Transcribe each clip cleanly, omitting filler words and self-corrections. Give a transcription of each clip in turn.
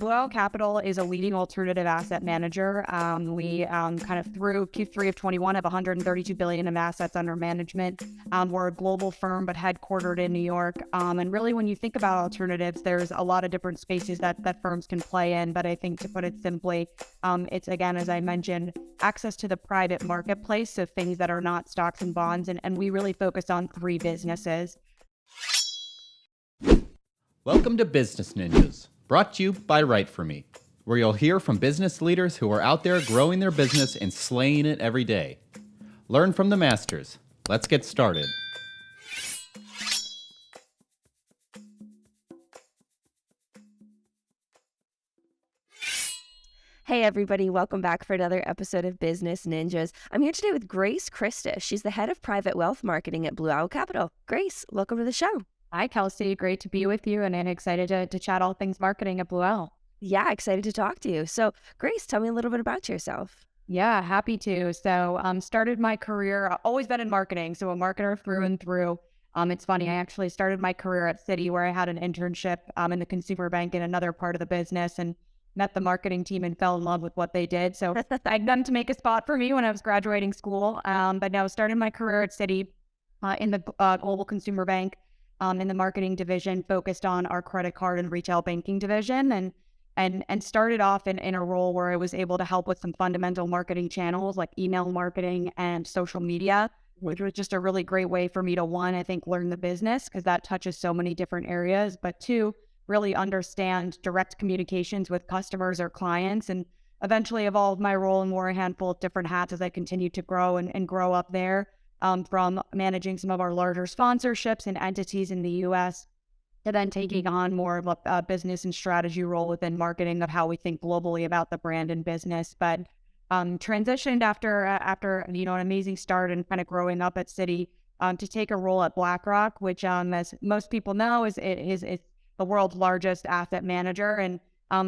Blue Owl Capital is a leading alternative asset manager. We kind of through Q3 of 21 have 132 billion in assets under management. We're a global firm, but headquartered in New York. And really, when you think about alternatives, there's a lot of different spaces that firms can play in. But I think to put it simply, it's, again, as I mentioned, access to the private marketplace, so things that are not stocks and bonds. And we really focus on three businesses. Welcome to Business Ninjas, brought to you by WriteForMe, where you'll hear from business leaders who are out there growing their business and slaying it every day. Learn from the masters. Let's get started. Hey everybody, welcome back for another episode of Business Ninjas. I'm here today with Grace Christys. She's the head of private wealth marketing at Blue Owl Capital. Grace, welcome to the show. Hi, Kelsey. Great to be with you and excited to chat all things marketing at Blue Owl. Yeah, excited to talk to you. So, Grace, tell me a little bit about yourself. Yeah, happy to. So, started my career, always been in marketing, so a marketer through and through. It's funny, I actually started my career at Citi, where I had an internship in the consumer bank in another part of the business, and met the marketing team and fell in love with what they did. So I'd done to make a spot for me when I was graduating school. But now started my career at Citi in the global consumer bank. In the marketing division, focused on our credit card and retail banking division, and started off in a role where I was able to help with some fundamental marketing channels like email marketing and social media, which was just a really great way for me to, one, I think, learn the business because that touches so many different areas, but two, really understand direct communications with customers or clients, and eventually evolved my role and wore a handful of different hats as I continued to grow and grow up there. From managing some of our larger sponsorships and entities in the U.S. to then taking on more of a business and strategy role within marketing of how we think globally about the brand and business. But transitioned after an amazing start and kind of growing up at Citi to take a role at BlackRock, which as most people know is the world's largest asset manager. And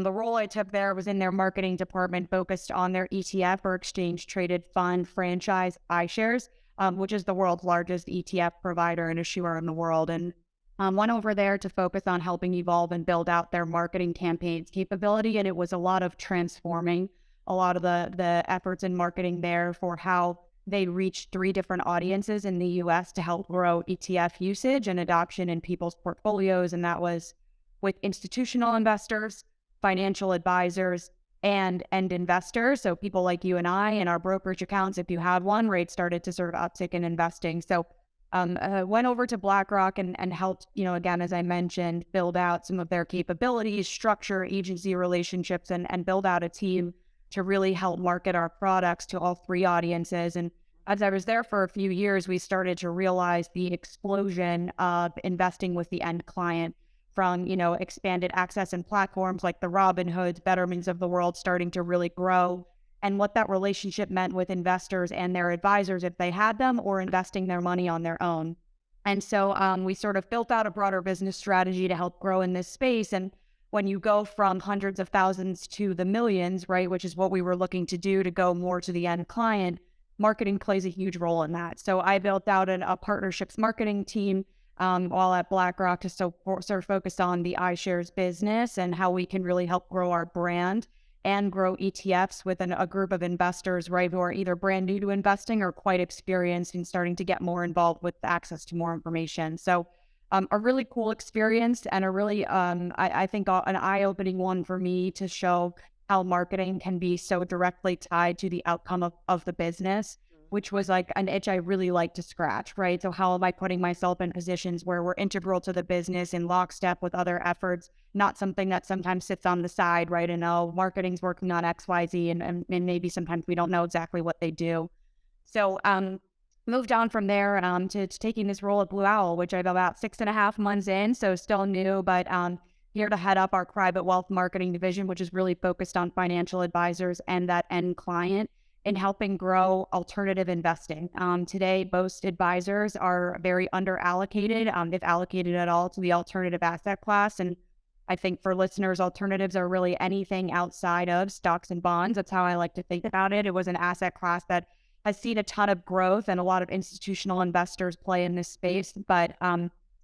the role I took there was in their marketing department, focused on their ETF or exchange traded fund franchise iShares. Which is the world's largest ETF provider and issuer in the world, and went over there to focus on helping evolve and build out their marketing campaigns capability. And it was a lot of transforming a lot of the efforts in marketing there for how they reached three different audiences in the US to help grow ETF usage and adoption in people's portfolios. And that was with institutional investors, financial advisors, and end investors. So people like you and I in our brokerage accounts, if you had one, rates started to sort of uptick in investing. So went over to BlackRock and helped, again, as I mentioned, build out some of their capabilities, structure agency relationships, and build out a team to really help market our products to all three audiences. And as I was there for a few years, we started to realize the explosion of investing with the end client, from, expanded access and platforms like the Robinhoods, Betterments of the world starting to really grow, and what that relationship meant with investors and their advisors if they had them, or investing their money on their own. And so we sort of built out a broader business strategy to help grow in this space. And when you go from hundreds of thousands to the millions, right, which is what we were looking to do, to go more to the end client, marketing plays a huge role in that. So I built out a partnerships marketing team while at BlackRock to sort of focus on the iShares business and how we can really help grow our brand and grow ETFs with a group of investors, right, who are either brand new to investing or quite experienced and starting to get more involved with access to more information. So a really cool experience, and a really, I think, an eye-opening one for me to show how marketing can be so directly tied to the outcome of the business, which was like an itch I really like to scratch, right? So how am I putting myself in positions where we're integral to the business in lockstep with other efforts, not something that sometimes sits on the side, right? And marketing's working on X, Y, Z, and maybe sometimes we don't know exactly what they do. So moved on from there to taking this role at Blue Owl, which I'm about 6.5 months in, so still new, but here to head up our private wealth marketing division, which is really focused on financial advisors and that end client, in helping grow alternative investing. Today, most advisors are very under-allocated, if allocated at all, to the alternative asset class. And I think for listeners, alternatives are really anything outside of stocks and bonds. That's how I like to think about it. It was an asset class that has seen a ton of growth, and a lot of institutional investors play in this space. But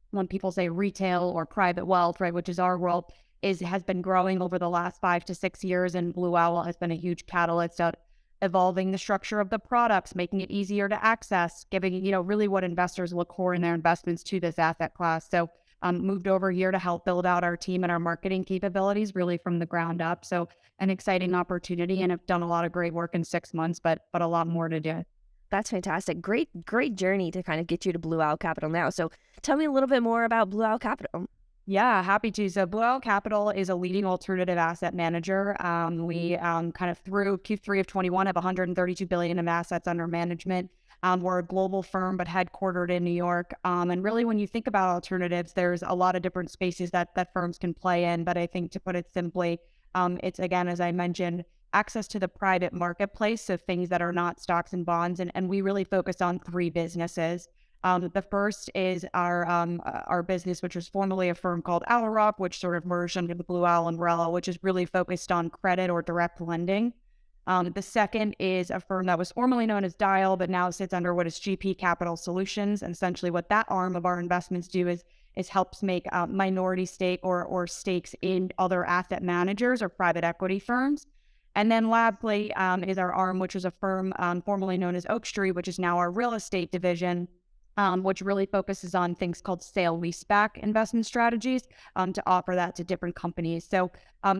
when people say retail or private wealth, right, which is our world, has been growing over the last 5 to 6 years, and Blue Owl has been a huge catalyst of evolving the structure of the products, making it easier to access, giving, really what investors look for in their investments to this asset class. So moved over here to help build out our team and our marketing capabilities really from the ground up. So an exciting opportunity, and have done a lot of great work in 6 months, but a lot more to do. That's fantastic. Great journey to kind of get you to Blue Owl Capital now. So tell me a little bit more about Blue Owl Capital. Yeah, happy to. So Blue Owl Capital is a leading alternative asset manager. We kind of through Q3 of 21 have 132 billion of assets under management. We're a global firm, but headquartered in New York. And really, when you think about alternatives, there's a lot of different spaces that firms can play in. But I think, to put it simply, it's, again, as I mentioned, access to the private marketplace, so things that are not stocks and bonds. And we really focus on three businesses. The first is our business, which was formerly a firm called Owl Rock, which sort of merged under the Blue Owl umbrella, which is really focused on credit or direct lending. The second is a firm that was formerly known as Dial, but now sits under what is GP Capital Solutions. And essentially what that arm of our investments do is helps make minority stake or stakes in other asset managers or private equity firms. And then lastly is our arm, which is a firm formerly known as Oak Street, which is now our real estate division, which really focuses on things called sale leaseback investment strategies to offer that to different companies. So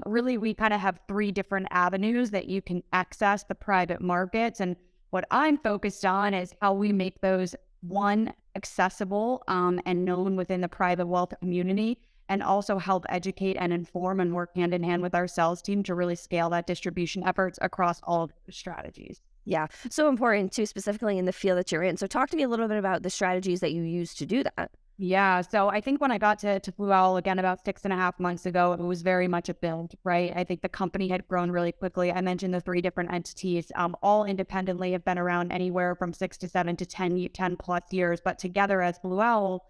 really, we kind of have three different avenues that you can access the private markets. And what I'm focused on is how we make those, one, accessible and known within the private wealth community, and also help educate and inform and work hand in hand with our sales team to really scale that distribution efforts across all of the strategies. Yeah, so important too, specifically in the field that you're in. So talk to me a little bit about the strategies that you use to do that. Yeah, so I think when I got to Blue Owl again about 6.5 months ago, it was very much a build, right? I think the company had grown really quickly. I mentioned the three different entities, all independently have been around anywhere from 6 to 7 to 10 plus years, but together as Blue Owl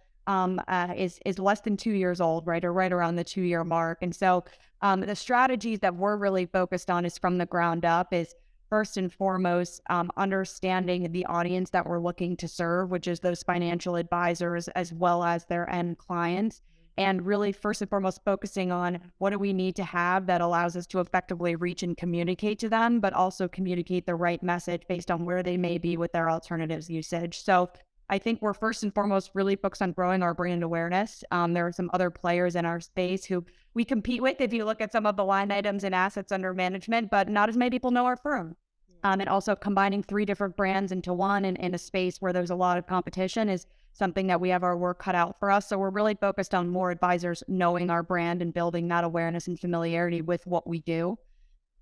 is less than 2 years old, right? Or right around the 2-year mark. And so the strategies that we're really focused on is from the ground up is, first and foremost, understanding the audience that we're looking to serve, which is those financial advisors as well as their end clients. And really, first and foremost, focusing on what do we need to have that allows us to effectively reach and communicate to them, but also communicate the right message based on where they may be with their alternatives usage. So I think we're first and foremost really focused on growing our brand awareness. There are some other players in our space who we compete with if you look at some of the line items and assets under management, but not as many people know our firm. And also combining three different brands into one in a space where there's a lot of competition is something that we have our work cut out for us. So we're really focused on more advisors knowing our brand and building that awareness and familiarity with what we do.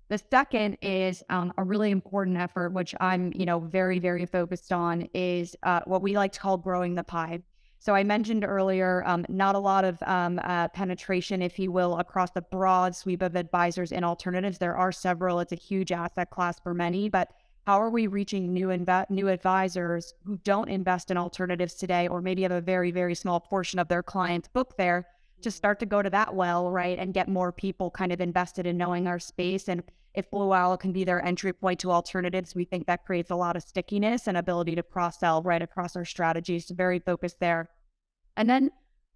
The second is a really important effort, which I'm, very, very focused on, is what we like to call growing the pie. So I mentioned earlier, not a lot of penetration, if you will, across the broad sweep of advisors in alternatives. There are several. It's a huge asset class for many, but how are we reaching new advisors who don't invest in alternatives today, or maybe have a very, very small portion of their clients book there, to start to go to that well, right, and get more people kind of invested in knowing our space. And if Blue Owl can be their entry point to alternatives, we think that creates a lot of stickiness and ability to cross-sell right across our strategies. So very focused there. And then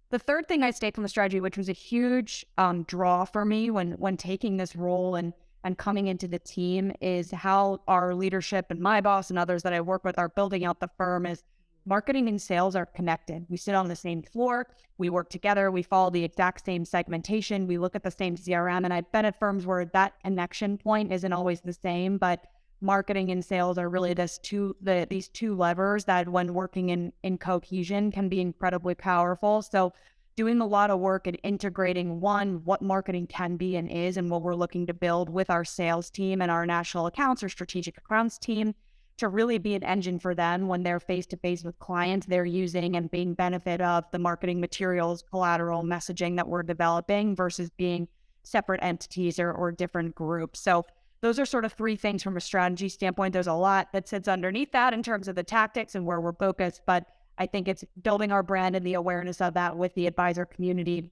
the third thing I state from the strategy, which was a huge draw for me when taking this role and coming into the team, is how our leadership and my boss and others that I work with are building out the firm. Is marketing and sales are connected. We sit on the same floor. We work together. We follow the exact same segmentation. We look at the same CRM. And I've been at firms where that connection point isn't always the same, but marketing and sales are really these two levers that, when working in cohesion, can be incredibly powerful. So doing a lot of work and integrating, one, what marketing can be and is, and what we're looking to build with our sales team and our national accounts or strategic accounts team, to really be an engine for them when they're face-to-face with clients. They're using and being benefit of the marketing materials, collateral, messaging that we're developing, versus being separate entities or different groups. So those are sort of three things from a strategy standpoint. There's a lot that sits underneath that in terms of the tactics and where we're focused, but I think it's building our brand and the awareness of that with the advisor community,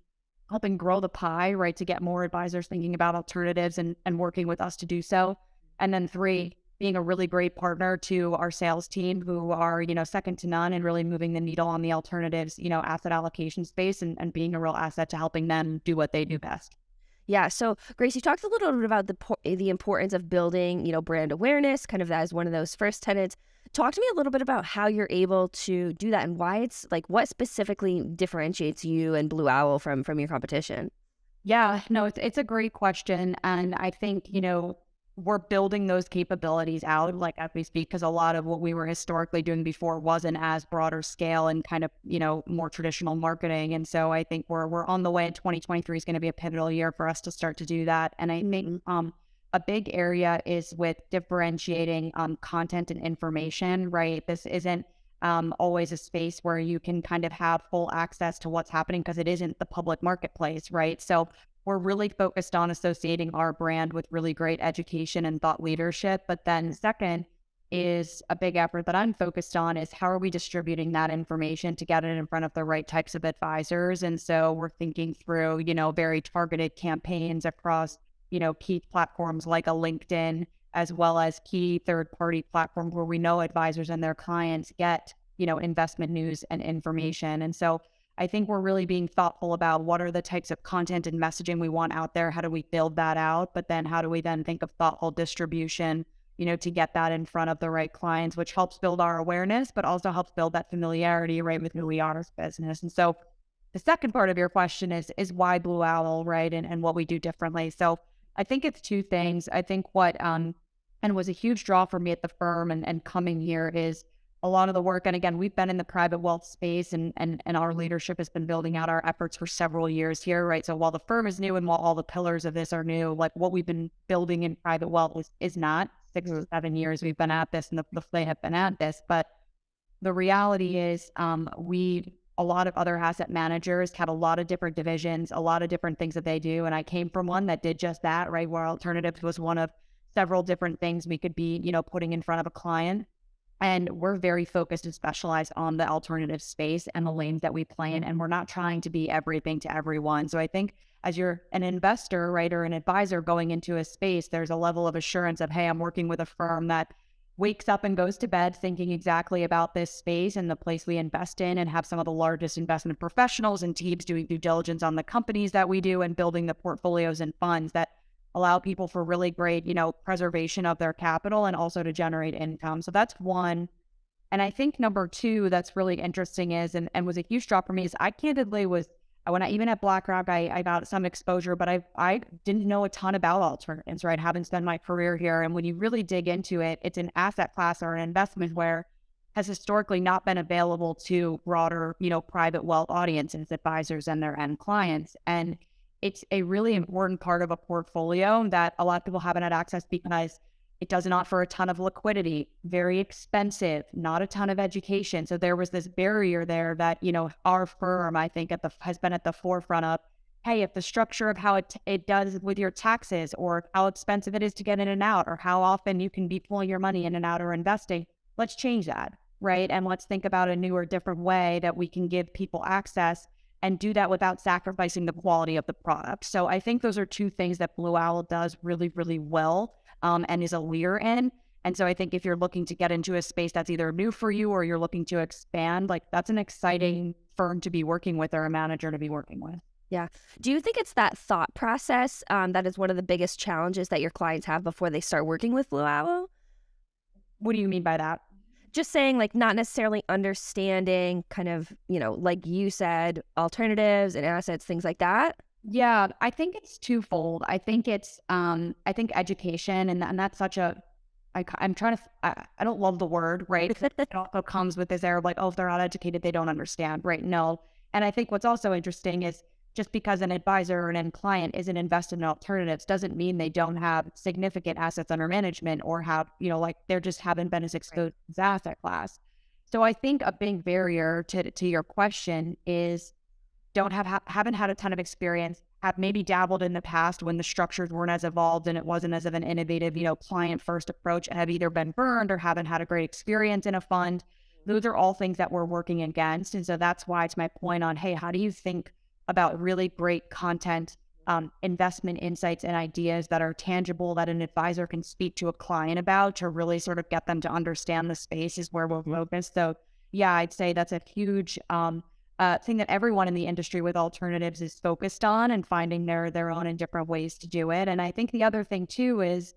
helping grow the pie, right, to get more advisors thinking about alternatives and working with us to do so. And then three, being a really great partner to our sales team, who are, second to none and really moving the needle on the alternatives, asset allocation space, and being a real asset to helping them do what they do best. Yeah. So, Grace, you talked a little bit about the importance of building, brand awareness, kind of as one of those first tenets. Talk to me a little bit about how you're able to do that and why it's like what specifically differentiates you and Blue Owl from your competition. Yeah, no, it's a great question. And I think, we're building those capabilities out like as we speak, because a lot of what we were historically doing before wasn't as broader scale and kind of, more traditional marketing. And so I think we're on the way. 2023 is going to be a pivotal year for us to start to do that. And I think a big area is with differentiating content and information, right? This isn't always a space where you can kind of have full access to what's happening because it isn't the public marketplace, right? So we're really focused on associating our brand with really great education and thought leadership. But then second is a big effort that I'm focused on is how are we distributing that information to get it in front of the right types of advisors? And so we're thinking through, very targeted campaigns across, key platforms like a LinkedIn, as well as key third-party platforms where we know advisors and their clients get, investment news and information. And so I think we're really being thoughtful about what are the types of content and messaging we want out there. How do we build that out? But then how do we then think of thoughtful distribution, to get that in front of the right clients, which helps build our awareness, but also helps build that familiarity, right, with who we are as business. And so the second part of your question is why Blue Owl, right, and what we do differently. So I think it's two things. I think what and was a huge draw for me at the firm and coming here is a lot of the work. And again, we've been in the private wealth space and our leadership has been building out our efforts for several years here, right? So while the firm is new and while all the pillars of this are new, like what we've been building in private wealth is not 6 or 7 years we've been at this and they have been at this. But the reality is a lot of other asset managers have a lot of different divisions, a lot of different things that they do. And I came from one that did just that, right? Where alternatives was one of several different things we could be, putting in front of a client. And we're very focused and specialized on the alternative space and the lanes that we play in. And we're not trying to be everything to everyone. So I think as you're an investor, right, or an advisor going into a space, there's a level of assurance of, hey, I'm working with a firm that wakes up and goes to bed thinking exactly about this space and the place we invest in and have some of the largest investment professionals and teams doing due diligence on the companies that we do and building the portfolios and funds that allow people for really great, preservation of their capital and also to generate income. So that's one. And I think number two, that's really interesting is, and was a huge drop for me is I candidly was, even at BlackRock, I got some exposure, but I didn't know a ton about alternatives, right? Haven't spent my career here. And when you really dig into it, it's an asset class or an investment where has historically not been available to broader, private wealth audiences, advisors and their end clients. And it's a really important part of a portfolio that a lot of people haven't had access because it doesn't offer a ton of liquidity, very expensive, not a ton of education. So there was this barrier there that, our firm, I think, has been at the forefront of, hey, if the structure of how it does with your taxes or how expensive it is to get in and out or how often you can be pulling your money in and out or investing, let's change that, right? And let's think about a new or different way that we can give people access and do that without sacrificing the quality of the product. So I think those are two things that Blue Owl does really, really well and is a leader in. And so I think if you're looking to get into a space that's either new for you or you're looking to expand, like that's an exciting firm to be working with or a manager to be working with. Yeah. Do you think it's that thought process that is one of the biggest challenges that your clients have before they start working with Blue Owl? What do you mean by that? Just saying, like, not necessarily understanding kind of, like you said, alternatives and assets, things like that. Yeah, I think it's twofold. I think it's, I think education, and that's such a, I'm trying to, I don't love the word, right? It also comes with this air of like, oh, if they're not educated, they don't understand, right? No. And I think what's also interesting is just because an advisor or an end client isn't invested in alternatives doesn't mean they don't have significant assets under management or have, like they just haven't been as exposed as asset class. So I think a big barrier to your question is haven't had a ton of experience, have maybe dabbled in the past when the structures weren't as evolved and it wasn't as of an innovative, client first approach and have either been burned or haven't had a great experience in a fund. Those are all things that we're working against. And so that's why it's my point on, hey, how do you think about really great content, investment insights and ideas that are tangible that an advisor can speak to a client about to really sort of get them to understand the space is where we're focused. So yeah, I'd say that's a huge thing that everyone in the industry with alternatives is focused on, and finding their own and different ways to do it. And I think the other thing too is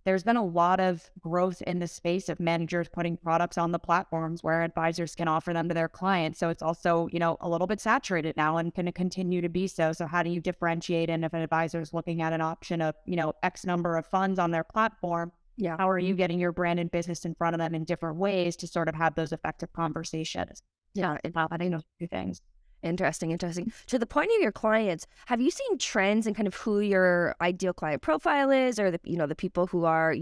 there's been a lot of growth in the space of managers putting products on the platforms where advisors can offer them to their clients. So it's also, a little bit saturated now and going to continue to be so. So how do you differentiate? And if an advisor is looking at an option of, X number of funds on their platform, Yeah. how are you getting your brand and business in front of them in different ways to sort of have those effective conversations? Yeah. I think those two things. Interesting. To the point of your clients, have you seen trends in kind of who your ideal client profile is, or the people who are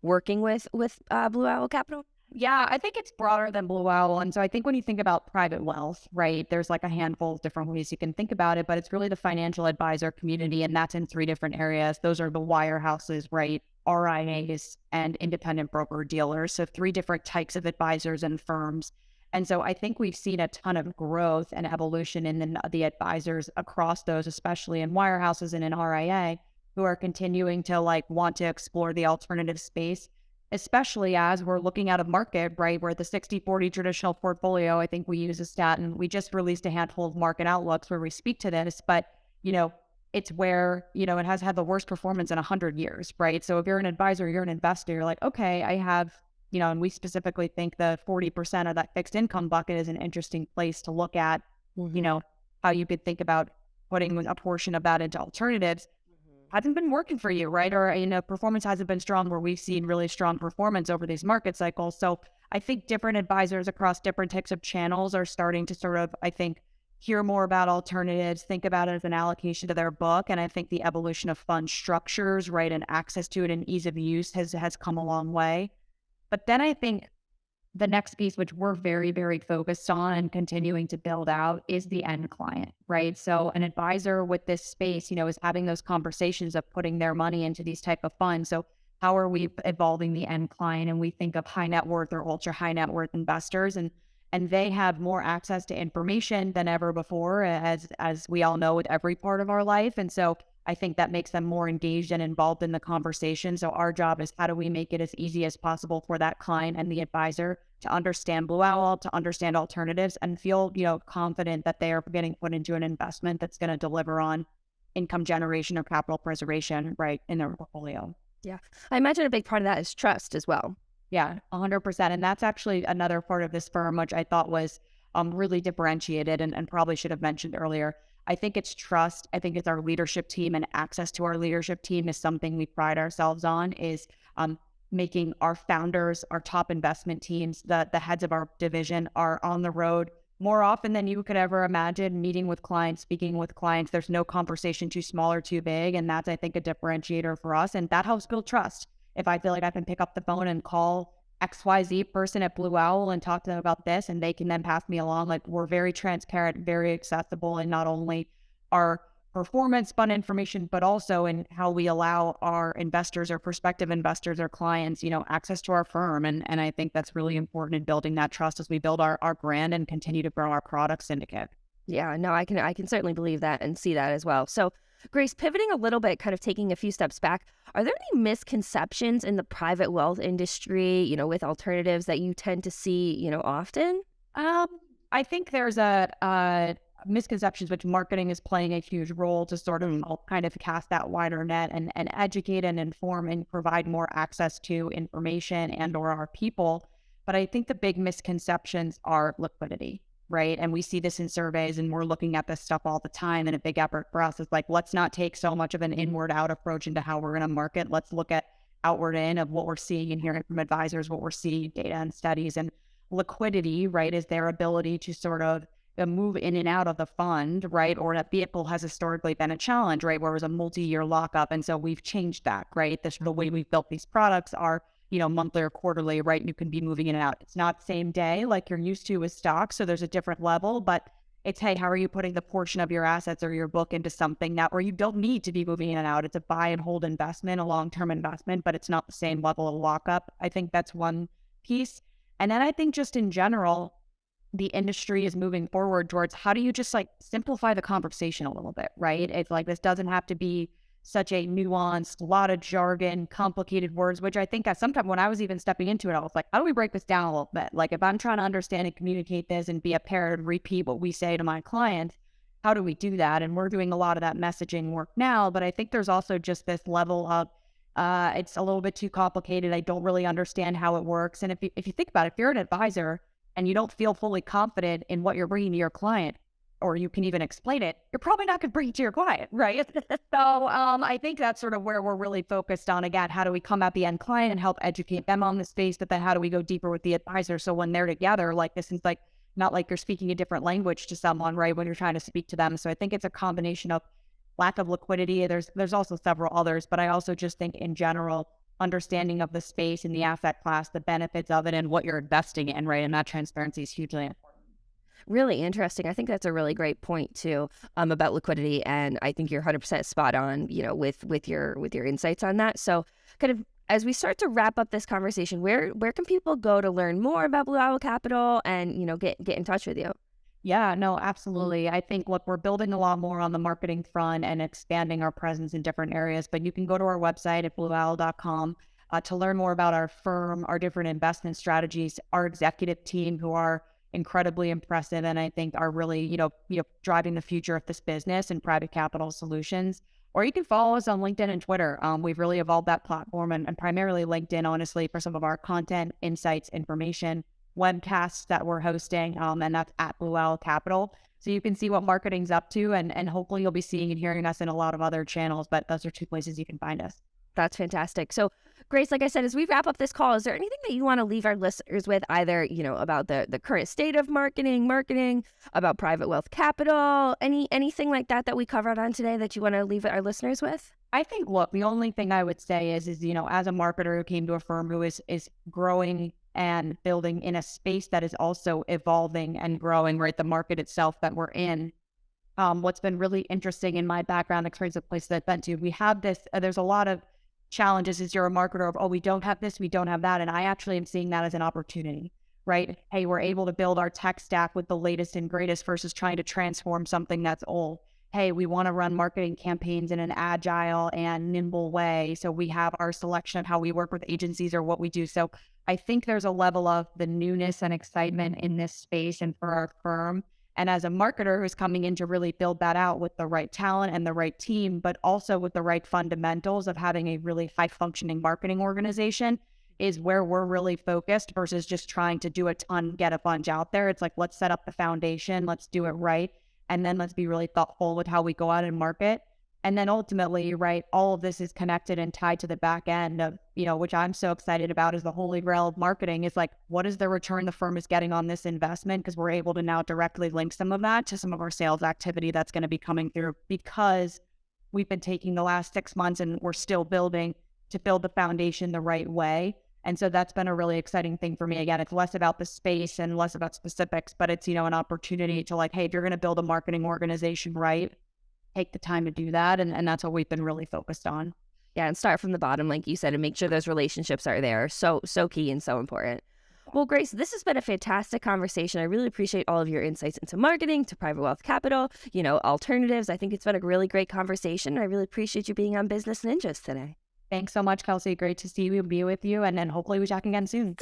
working with Blue Owl Capital? Yeah, I think it's broader than Blue Owl. And so I think when you think about private wealth, right, there's like a handful of different ways you can think about it, but it's really the financial advisor community. And that's in three different areas. Those are the wirehouses, right, RIAs, and independent broker dealers. So three different types of advisors and firms. And so I think we've seen a ton of growth and evolution in the advisors across those, especially in wirehouses and in RIA, who are continuing to want to explore the alternative space, especially as we're looking at a market, right, where the 60-40 traditional portfolio, I think we use a stat, and we just released a handful of market outlooks where we speak to this, but, it's where, it has had the worst performance in 100 years, right? So if you're an advisor, you're an investor, you're like, okay, I have, and we specifically think the 40% of that fixed income bucket is an interesting place to look at, how you could think about putting a portion of that into alternatives. Hasn't been working for you, right? Or, performance hasn't been strong where we've seen really strong performance over these market cycles. So I think different advisors across different types of channels are starting to sort of, I think, hear more about alternatives, think about it as an allocation to their book. And I think the evolution of fund structures, right, and access to it and ease of use has come a long way. But then I think the next piece, which we're very, very focused on and continuing to build out, is the end client, right? So an advisor with this space, is having those conversations of putting their money into these type of funds. So how are we evolving the end client? And we think of high net worth or ultra high net worth investors, and they have more access to information than ever before, as we all know, with every part of our life. And so I think that makes them more engaged and involved in the conversation. So our job is, how do we make it as easy as possible for that client and the advisor to understand Blue Owl, to understand alternatives, and feel, confident that they are getting put into an investment that's going to deliver on income generation or capital preservation, right, in their portfolio. Yeah. I imagine a big part of that is trust as well. Yeah, 100%. And that's actually another part of this firm, which I thought was really differentiated and probably should have mentioned earlier. I think it's trust. I think it's our leadership team, and access to our leadership team is something we pride ourselves on, is making our founders, our top investment teams, the heads of our division are on the road more often than you could ever imagine, meeting with clients, speaking with clients. There's no conversation too small or too big. And that's, I think, a differentiator for us. And that helps build trust. If I feel like I can pick up the phone and call XYZ person at Blue Owl and talk to them about this, and they can then pass me along, we're very transparent, very accessible, and not only our performance fund information, but also in how we allow our investors or prospective investors or clients, access to our firm. And I think that's really important in building that trust as we build our brand and continue to grow our product syndicate. Yeah, no, I can certainly believe that and see that as well. So Grace, pivoting a little bit, kind of taking a few steps back, are there any misconceptions in the private wealth industry, with alternatives that you tend to see, often? I think there's a misconceptions, which marketing is playing a huge role to sort of kind of cast that wider net and educate and inform and provide more access to information and or our people. But I think the big misconceptions are liquidity, right? And we see this in surveys, and we're looking at this stuff all the time. And a big effort for us is let's not take so much of an inward out approach into how we're going to market. Let's look at outward in of what we're seeing and hearing from advisors, what we're seeing, data and studies. And liquidity, right, is their ability to sort of move in and out of the fund, right? Or that vehicle has historically been a challenge, right? Where it was a multi-year lockup. And so we've changed that, right? The way we've built these products are, monthly or quarterly, right? You can be moving in and out. It's not same day like you're used to with stocks. So there's a different level, but it's, hey, how are you putting the portion of your assets or your book into something that where you don't need to be moving in and out? It's a buy and hold investment, a long-term investment, but it's not the same level of lockup. I think that's one piece. And then I think just in general, the industry is moving forward towards how do you just simplify the conversation a little bit, right? It's this doesn't have to be such a nuanced, lot of jargon, complicated words, which I think at some time when I was even stepping into it, I was like, how do we break this down a little bit? Like if I'm trying to understand and communicate this and be a parrot and repeat what we say to my clients, how do we do that? And we're doing a lot of that messaging work now, but I think there's also just this level of, it's a little bit too complicated. I don't really understand how it works. And if you think about it, if you're an advisor and you don't feel fully confident in what you're bringing to your client, or you can even explain it, you're probably not going to bring it to your client, right? So I think that's sort of where we're really focused on. Again, how do we come at the end client and help educate them on the space, but then how do we go deeper with the advisor? So when they're together, like this is like, not like you're speaking a different language to someone, right? When you're trying to speak to them. So I think it's a combination of lack of liquidity. There's also several others, but I also just think in general, understanding of the space and the asset class, the benefits of it and what you're investing in, right? And that transparency is hugely important. Really interesting. I think that's a really great point too, about liquidity, and I think you're 100% spot on, with your insights on that. So, kind of as we start to wrap up this conversation, where can people go to learn more about Blue Owl Capital and get in touch with you? Yeah, no, absolutely. I think, look, we're building a lot more on the marketing front and expanding our presence in different areas, but you can go to our website at blueowl.com to learn more about our firm, our different investment strategies, our executive team who are incredibly impressive and I think are really, driving the future of this business and private capital solutions. Or you can follow us on LinkedIn and Twitter. We've really evolved that platform and primarily LinkedIn, honestly, for some of our content, insights, information, webcasts that we're hosting, and that's at Blue Owl Capital. So you can see what marketing's up to, and hopefully you'll be seeing and hearing us in a lot of other channels, but those are two places you can find us. That's fantastic. So, Grace, like I said, as we wrap up this call, is there anything that you want to leave our listeners with, either, about the current state of marketing, about private wealth capital, anything like that we covered on today that you want to leave our listeners with? I think, look, the only thing I would say is as a marketer who came to a firm who is growing and building in a space that is also evolving and growing, right? The market itself that we're in. What's been really interesting in my background experience of places I've been to, we have this, there's a lot of challenges as you're a marketer of, we don't have this, we don't have that. And I actually am seeing that as an opportunity, right? Hey, we're able to build our tech stack with the latest and greatest versus trying to transform something that's old. Hey, we want to run marketing campaigns in an agile and nimble way. So we have our selection of how we work with agencies or what we do. So I think there's a level of the newness and excitement in this space and for our firm. And as a marketer who's coming in to really build that out with the right talent and the right team, but also with the right fundamentals of having a really high functioning marketing organization is where we're really focused versus just trying to do a ton, get a bunch out there. It's like, let's set up the foundation, let's do it right. And then let's be really thoughtful with how we go out and market. And then ultimately, right, all of this is connected and tied to the back end of, which I'm so excited about is the holy grail of marketing is like, what is the return the firm is getting on this investment? Because we're able to now directly link some of that to some of our sales activity that's going to be coming through because we've been taking the last 6 months and we're still building to build the foundation the right way. And so that's been a really exciting thing for me. Again, it's less about the space and less about specifics, but it's, an opportunity to like, hey, if you're going to build a marketing organization, right, take the time to do that. And that's what we've been really focused on. Yeah, and start from the bottom, like you said, and make sure those relationships are there. So key and so important. Well, Grace, this has been a fantastic conversation. I really appreciate all of your insights into marketing, to private wealth capital, alternatives. I think it's been a really great conversation. I really appreciate you being on Business Ninjas today. Thanks so much, Kelsey. Great to see you, be with you, and then hopefully we chat again soon.